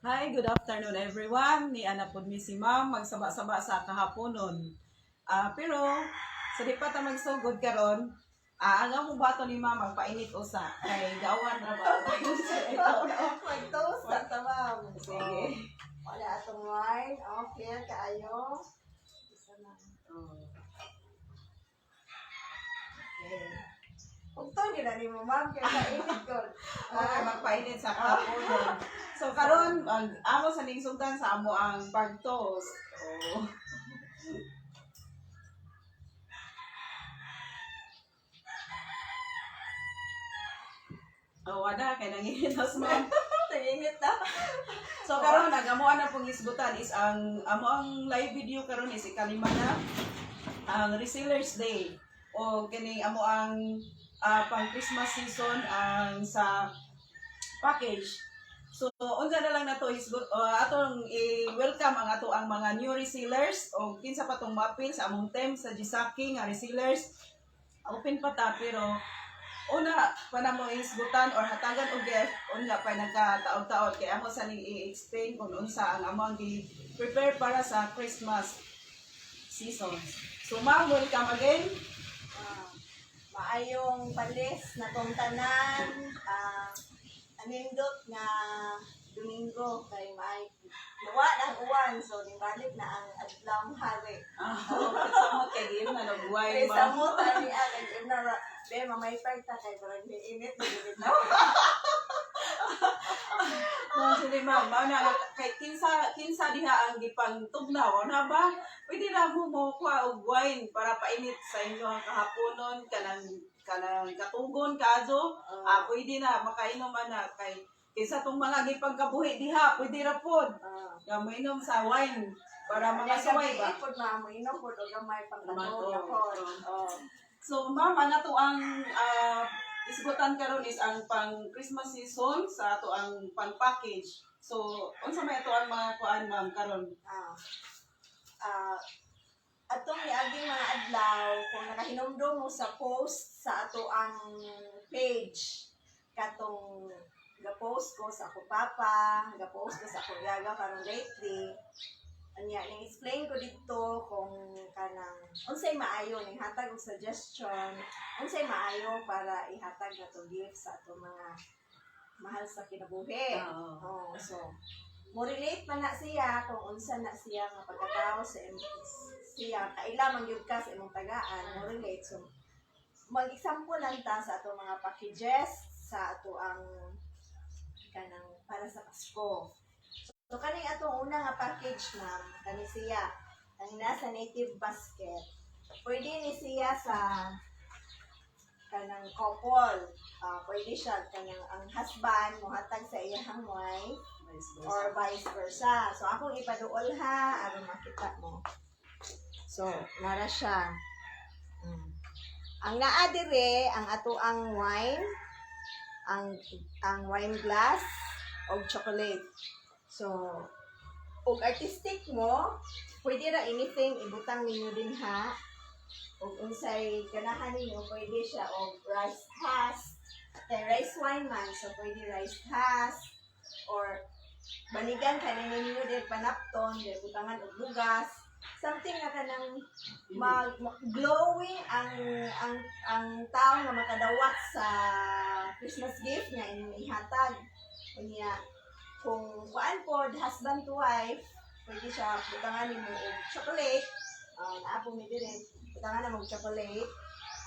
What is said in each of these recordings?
Hi, good afternoon everyone. Ni ana pod mi si Ma'am magsaba-saba sa kahaponon. Pero sa di pa ta magsugod karon, ang among bato ni Ma'am magpainit usa kay gawan ra ba? Mag-toast na tamam. Sige. Wala atong wine. Okay, kaayo. Isa na. Okay. Kung to, ginani mo, ma'am, kaya kainit ko. Okay, magpainit sa kahaponon. So karon amo sa ning sugdan sa amo ang pag-toast. Oh. Oh, wala kay nanginit na Ma'am. Tingingit na. So karon nagamuan na pong isgutan is ang amo ang live video karon is ikalima na ang Resellers Day o kini amo ang pang Christmas season ang sa package. So unsa na lang nato is atong i-welcome ang ato ang mga new resellers o kinsa pa tong mapil sa among team sa Gisaki nga resellers. Open pa ta pero una pa na mo isgutan or hatagan og gift una pa nagkataon-taon kay amo sa ni i-explain kung unsa ang among gi-prepare para sa Christmas season. So ma'am, welcome again. Maayong palis na tong tanan. Anindot nga Domingo kay may luwa ng uwan. So, nibalik na ang adlawng hari. Kasama kay game na nagbuhay Kay sa ba? mo tani agad na be mamay pagta kay barang init na. No, sige ma'am, na kay kinsa diha ang gipang tugnaw na ba? Pwede na mo kuha og wine para painit sa inyo ang kahaponon kanang katugon kaso. Pwede na makainom na kay kinsa tong mga gipang kabuhi diha, pwede ra pod. Mainom sa wine para mga suway ba? Ipod na mo inom pod og gamay pang Mato. katong. So ma'am, ang ato ang isgutan karon is ang pang Christmas season sa ato ang pang package. So unsa may ato ang mga kuan ma'am karon? Atong niaging mga adlaw kung nakahinumdum mo sa post sa ato ang page katong ga-post ko sa ako papa, ga-post ko sa ako yaga karon lately. Anya ning explain ko dito kung kanang unsay maayo ning hatag og suggestion, unsay maayo para ihatag nato gift sa ato mga mahal sa kinabuhi. So mo relate man na siya kung unsa na siya nga pagkatao sa siya kaila man gyud ka sa imong tagaan, mo relate. So mag-example lang ta sa ato mga packages sa ato ang kanang para sa Pasko. So kaning atong una nga package ma'am, kani siya ang nasa native basket. Pwede ni siya sa kanang couple. Pwede siya kanang ang husband mohatag sa iyang wife or vice versa. So akong ipaduol ha aron makita mo. So nara siya. Ang naa dire ang ato ang wine, ang wine glass og chocolate. So, og artistic mo, pwede ra anything ibutang ninyo din ha. Og unsay ganahan ninyo, pwede siya og rice husk. Kay rice wine man, so pwede rice husk. Or banigan kanin ninyo din panapton, din butangan og bugas. Something na kanang glowing ang tao nga makadawat sa Christmas gift nga inyong ihatag. Kunya, kung kuan po, husband to wife, pwede siya butangan mo og chocolate. Naapo mi dire, butangan na mo chocolate.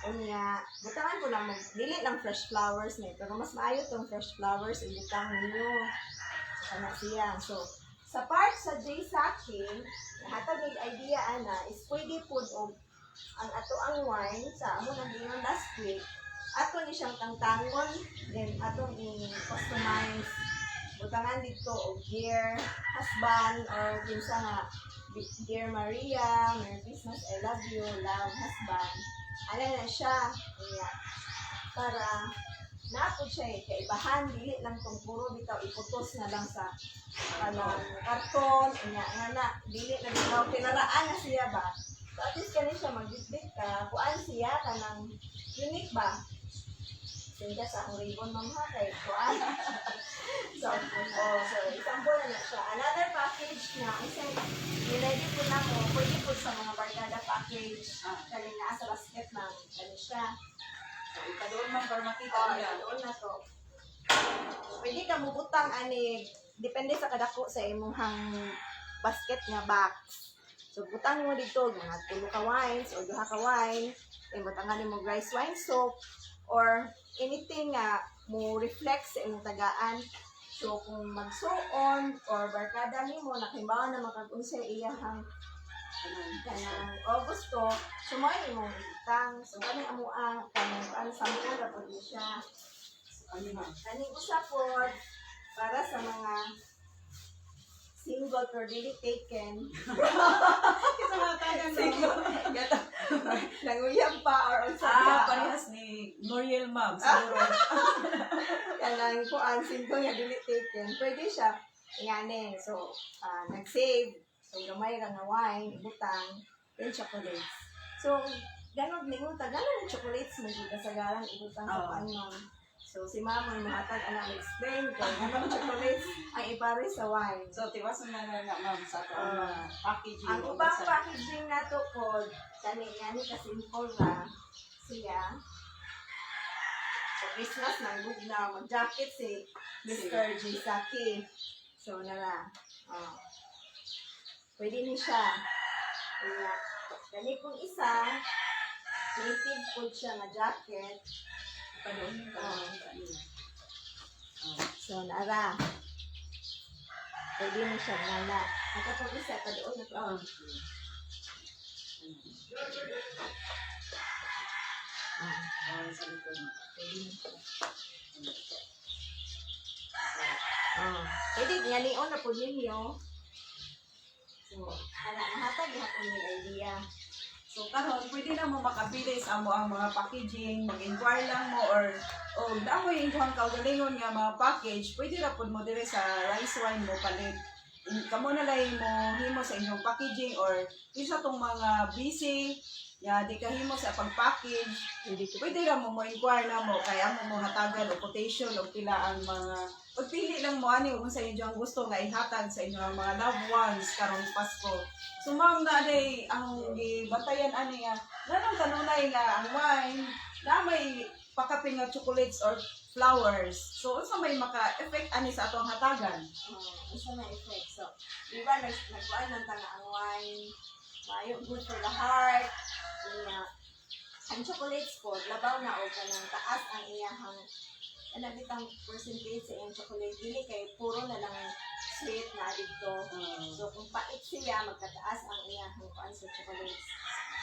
Kunya, butangan ko lang dili lang fresh flowers ni, pero mas maayo tong fresh flowers ibutang niyo. Kana siya. So, sa part sa J-Sacking, hatag may idea ana is pwede po og ang ato ang wine sa amo nang gingon last week. Ato ni siyang tangtangon, then atong i-customize butangan dito og dear husband or kinsa nga dear Maria, Merry Christmas, I love you, love husband. Ano na siya? Kaya, para napod siya kaibahan, dili lang tong puro bitaw iputos na lang sa karton, nga dili na bitaw pinaraan na siya ba? So at least kani siya magdikdik ka, kuan siya kanang unique ba? Sinja sa ang ribbon, ma'am, ha, kay kuan. So, isang buwan na siya. Another package na, isang niready po na mo, pwede po sa mga barkada package, kali na sa basket na, kali siya. So, ikadoon man para makita Oh, nila. doon na to. Pwede ka mubutang ani, depende sa kadako sa imong basket nga box. So, butang mo dito, mga 3 ka wines or 2 ka wine, butangan mo rice wine soap, or anything nga mo reflect sa imong tagaan. So, kung magsuon or barkada nimo nakimbawa na makag-unsay iyahang kanang Augusto, sumay imong utang. So, kani amo ang kanang sample ra pud siya. Kaning usa pod para sa mga single or really taken. Kasi mga tagang single. Nanguyab pa or unsa Parehas ni Noriel Ma'am, siguro. kanang kuan single nga dili taken. Pwede siya ingani. So, nag-save. So, gamay ra nga wine, ibutang, then chocolates. So, ganon ningon ta ganon yung chocolates mo gid kasagaran ibutang sa kuan ma'am. So, si mama ang mahatag ana explain kung ganon chocolates ang ipare sa wine. So, tiwasan na nga ma'am sa atong mga packaging. Ang ubang packaging na to po, kani ka-simple ra siya. So, Christmas na na mag-jacket si Mr. Jisaki. So, nara. Pwede ni siya. Kaya, kani pong isa, native po siya na jacket. So, nara. Pwede ni siya nala. Ito pong isa, padoon na to. Pwede nga niyon na po ninyo. So, mahatag hapon yung idea. So karon pwede na mo makabili sa amo ang mga packaging, mag-inquire lang mo or damoy imong kaugalingon nga mga package, pwede ra pud mo dire sa rice wine mo palit. Kamo na lang mo himo sa inyong packaging or isa tong mga busy nga di ka himo sa pag-package, pwede ra mo inquire na mo kay amo mo hatagan o quotation o pila ang mga pagpili lang mo ani kung sa inyo ang gusto nga ihatag sa inyong mga loved ones karong Pasko. So ma'am na day ang gibatayan ani nga nanong kanunay nga ang wine na may pakapin nga chocolates or flowers. So unsa may maka-effect ani sa atong hatagan? Isa na effect. So, di ba nagkuhan ng tanga ang wine, mayo good for the heart. Kaya, ang chocolates po, labaw na o kanang taas ang iyahang bitang percentage sa iyang chocolate. Dili kay puro na lang sweet na dito. So, kung pait siya, magkataas ang iyahang kuan sa chocolates.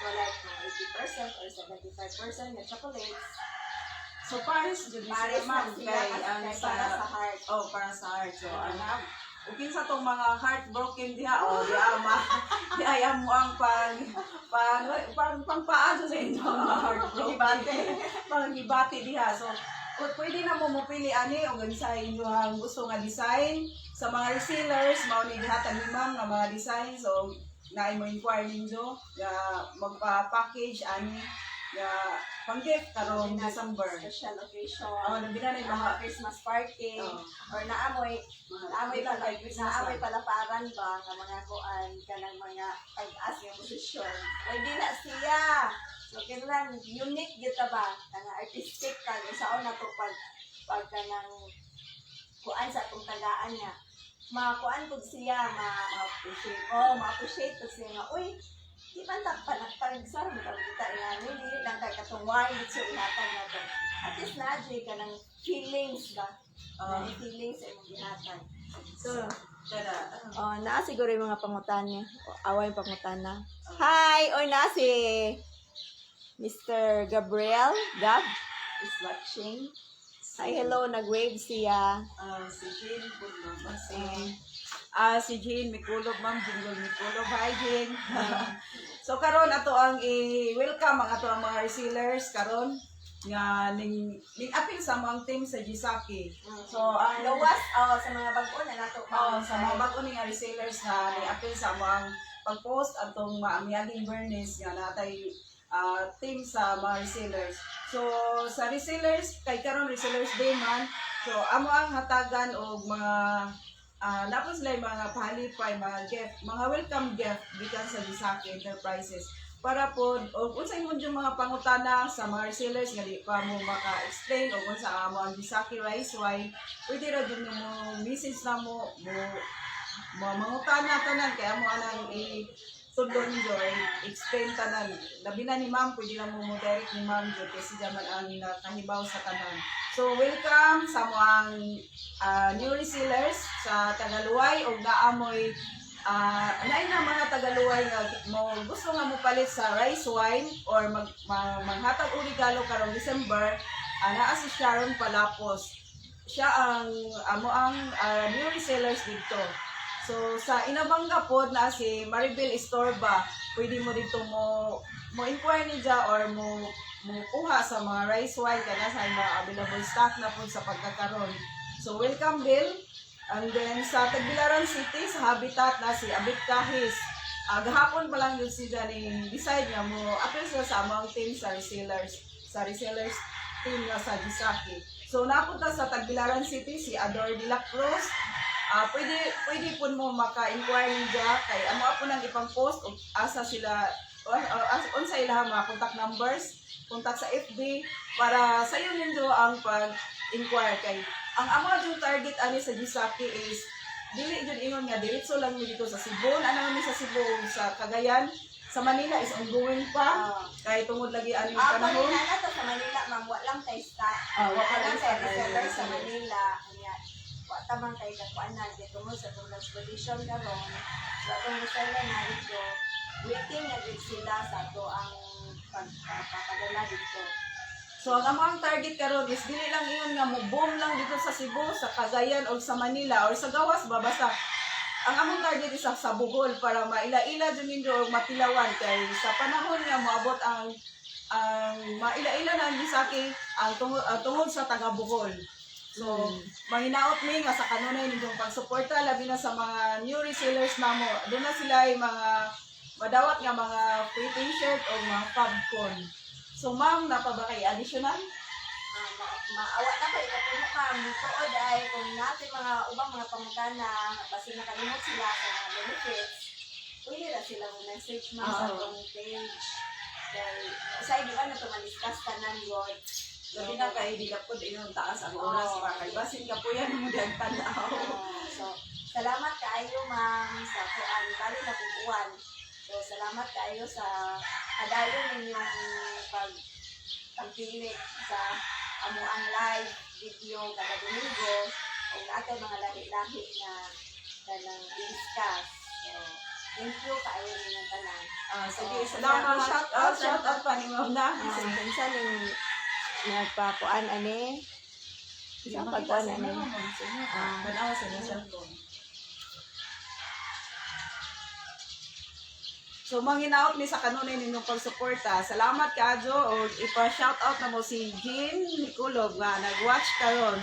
So, like, 80% or 75% na chocolates. So pares jud Pares ma'am na sila kay kasi ang para sa heart. para sa heart. So ana ukin sa tong mga heartbroken diha di ama di ay mo ang pangpaasa sa inyo mga heartbroken panghibati diha. So pwede na mo mopili ani og sa inyo ang gusto nga design sa mga resellers mao ni gihatag ni ma'am nga mga design. So naay mo inquire ninyo nga magpa-package ani nga pang-gift karong December. Special occasion. Nabila na yung mga Christmas party. Or naamoy palaparan ba nga mga kuan kanang mga pag-as nga posisyon. Pwede na siya. So kinahanglan unique gyud ta ba kanang artistic ka sa una to pag kanang kuan sa atong tagaan nga makuan pud siya ma-appreciate pud siya nga uy di ba panagsar mo ka kita nga nili lang kay katong wine dito ihatag na to. At least na-adjay ka ng feelings ba? Feelings sa imong gihatag. So, naa siguro yung mga pangutan niya. Away yung pangutan na. Hi! Oy, naa si Mr. Gabriel. Gab is watching. Hi, hello. Nag-wave siya. Si Jean Mikulog. Si Jean Mikulog, ma'am. Jingle Mikulog. Hi, Jean. So, karon ato ang i-welcome ang ato ang mga resellers karon nga ning apil sa mga team sa Jisaki. So, ang Lawas sa mga bago na nato. sa mga bago ning resellers na ning apil sa mga pag-post atong maamyaging Bernes nga natay team sa mga resellers. So sa resellers kay karon resellers day man, so amo ang hatagan og mga napos sila yung mga palipay, mga gift, mga welcome gift gikan sa Gisaki Enterprises para po og unsay mo yung mga pangutana sa mga resellers nga di pa mo maka-explain o unsa amo ang Gisaki rice wine, pwede ra din mo message na mo mangutana tanan kay amo anang tudlon joy explain tanan labi na ni ma'am pwede lang mo direct ni ma'am jo kasi jaman ang nakahibaw sa tanan. So welcome sa mga new resellers sa Tagaluway ug naamoy naay na mga Tagaluway nga mo gusto nga mo palit sa rice wine or maghatag og regalo karong December. Naa si Sharon Palapos, siya ang amo ang new resellers dito. So sa Inabanga pod na si Maribel Estorba, pwede mo dito mo inquire ni ja or mo kuha sa mga rice wine kana sa mga available stock na pod sa pagkakaroon. So welcome Bill. And then sa Tagbilaran City sa Habitat na si Abit Kahis. Gahapon pa lang yun siya ni decide nga mo apil sila sa among team sa resellers team na sa Gisaki. So napunta sa Tagbilaran City si Ador de la Cruz. Pwede po mo maka-inquire niya kay amo po nang ipang-post o asa sila unsa ilang mga contact numbers, contact sa FB para sa iyo nindo ang pag-inquire kay ang amo yung target ani sa Gisaki is dili jud ingon nga diretso lang mi dito sa Cebu, ana mi sa Cebu sa Cagayan, sa Manila is ongoing pa kay tungod lagi ani panahon. Manila to sa Manila ma'am, wa lang tay stock. Wa pa lang sa reseller sa Manila. Tamang kay kakuanan kay tungod sa itong transportation karon sa itong reseller na dito waiting na din sila sa ato ang pagpapadala dito. So ang among target karon is dili lang iyon nga mo boom lang dito sa Cebu, sa Cagayan o sa Manila or sa gawas ba basta ang among target is sa Bohol para maila-ila jud nindo og matilawan kay sa panahon nga moabot ang maila-ila na ang Gisaki ang tungod sa taga Bohol. So, mahinaot mi nga sa kanunay ninyong pagsuporta labi na sa mga new resellers namo. Doon na sila ay mga madawat nga mga free t-shirt o mga fabcon. So, ma'am, napa ba kay additional? Maawat na ko ikapuno ma'am. Tuod ay kung natin mga ubang mga pamutana basi nakalimot sila sa mga benefits, pwede na sila message ma'am sa itong page. Dahil, sa di ba na ito maliskas tanan God. Labi na kay di po din yung taas ang oras pa kay basin ka po yan mo dyan tanaw. So, salamat kaayo ma'am sa kuan bali na puguan. So, salamat kaayo sa kadayon ninyong pagpili sa amuang live video kada Domingo o natay mga lahi-lahi na kanang i-discuss. So, thank you kaayo ninyong tanan. Sige, salamat. Shout out pa ni ma'am na. Minsan yung nagpakuan ani sa pagkuan ani Panawa sa cellphone. So manginaot ni sa kanunay ninyong pagsuporta. Salamat kaadyo o ipa-shout out na mo si Jean Nicolog nga nag-watch karon.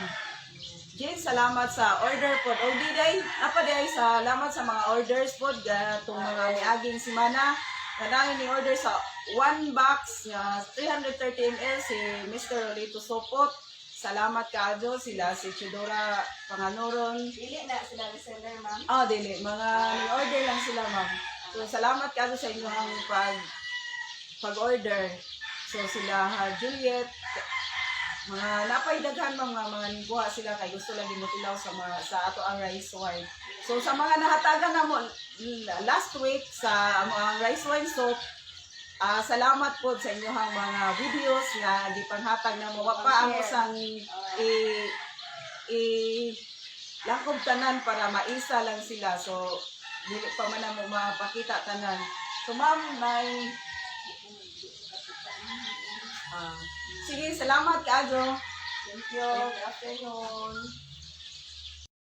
Jean, salamat sa order pod. O diday, napaday salamat sa mga orders pod gatong mga niaging semana. Kanangin ni order sa 1 box nga 330 ml si Mr. Rolito Sopot. Salamat kaadyo sila si Chidora Panganoron. Dili na sila reseller ma'am. Dili. Mga ni-order lang sila ma'am. So salamat kaadyo sa inyong pag-order. So sila Juliet, mga napaidaghan mga ningkuha sila kay gusto lang dimutilaw sa ato ang rice wine. So sa mga nahatagan na mo last week sa mga rice wine soap, salamat po sa inyong mga videos nga gipanghatag na mo pa ang usang lakob tanan para maisa lang sila. So dili pa man na mo mapakita tanan. So ma'am, may sige, salamat kaadyo. Thank you. Good afternoon.